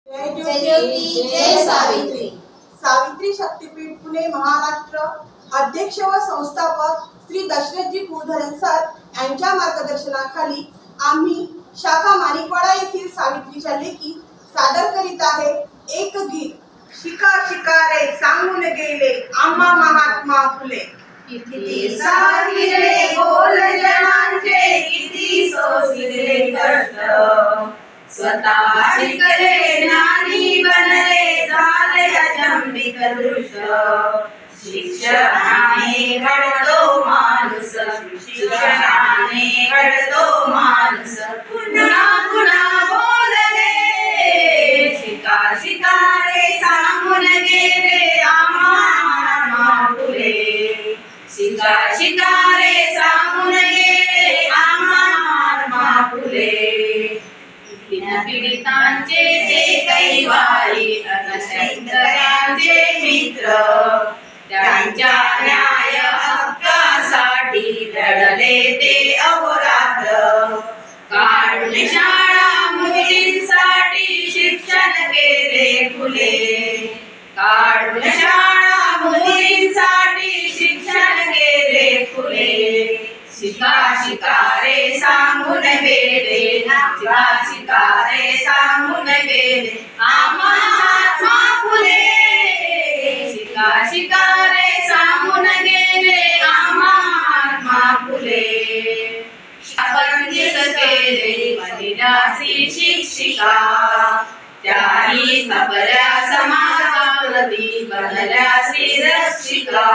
जय ज्योती जय सावित्री। सावित्री शक्तीपीठ पुणे महाराष्ट्र अध्यक्ष व संस्थापक श्री दशरथजी कुलधरण सर यांच्या मार्गदर्शनाखाली आम्ही शाखा माणिकवाडा येथील सावित्रीच्या लेखी सादर करीत आहे एक गीत। शिका शिका रे सांगून गेले आम्हा महात्मा फुले, किती साधिले बोल जनांचे, किती सोसिले कष्ट, स्वतः शिकले ज्ञानी बनले झाले अचंबित दृष्ट। शिक्षणाने घडतो माणूस, शिक्षणाने घडतो माणूस, पुन्हा पुन्हा बोलले शिका शिका रे सांगून गेले आम्हा फुले, शिका शिका रे सांगून गेले आम्हा फुले। पीडितांचे ते कैवारी अनशंकरांचे मित्र, त्यांच्या न्याय हक्कासाठी लढले ते अहोरात्र। काढून शाळा मुलींसाठी शिक्षण केले खुले, काढून शाळा मुलींसाठी शिक्षण केले खुले। शिका शिका रे सांगून गेले, शिका शिका रे सांगून गेले आम्हा महात्मा फुले, शिका शिका रे सांगून गेले आम्हा महात्मा फुले। अपंडित केले महिलासी शिक्षिका, त्याही खबऱ्या समाजाप्रती बनल्यासी रक्षिका।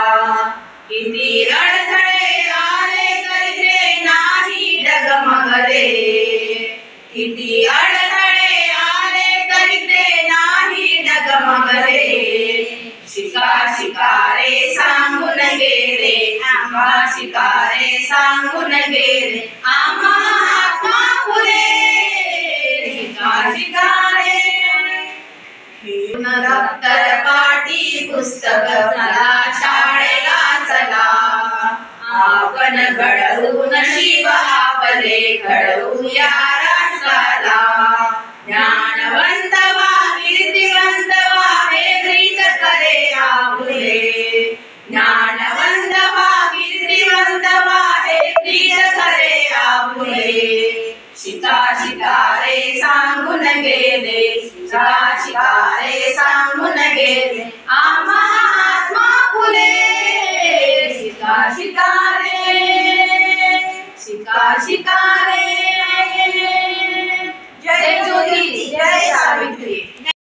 किती अडथळे आले तरी नाही डगमगले, किती अडथळे आले तरी ते नाही डगमगले। शिका शिका रे सांगून गेले आम्हा, शिका रे सांगून गेले आम्हा महात्मा फुले, शिका शिका रे। दप्तर पाटी पुस्तक चला शाळेला चला, आपण घडवू नशीब आपले घडवूया राष्ट्राला। ज्ञानवंत व्हा कीर्तिवंत व्हा हे ग्रीत करे आपुले, ज्ञानवंत व्हा कीर्तिवंत व्हा हे ग्रीत करे आपुले। शिका शिका रे सांगून गेले, शिका शिका रे सांगून गेले आम्हा महात्मा फुले, शिका शिका रे, शिका शिका रे।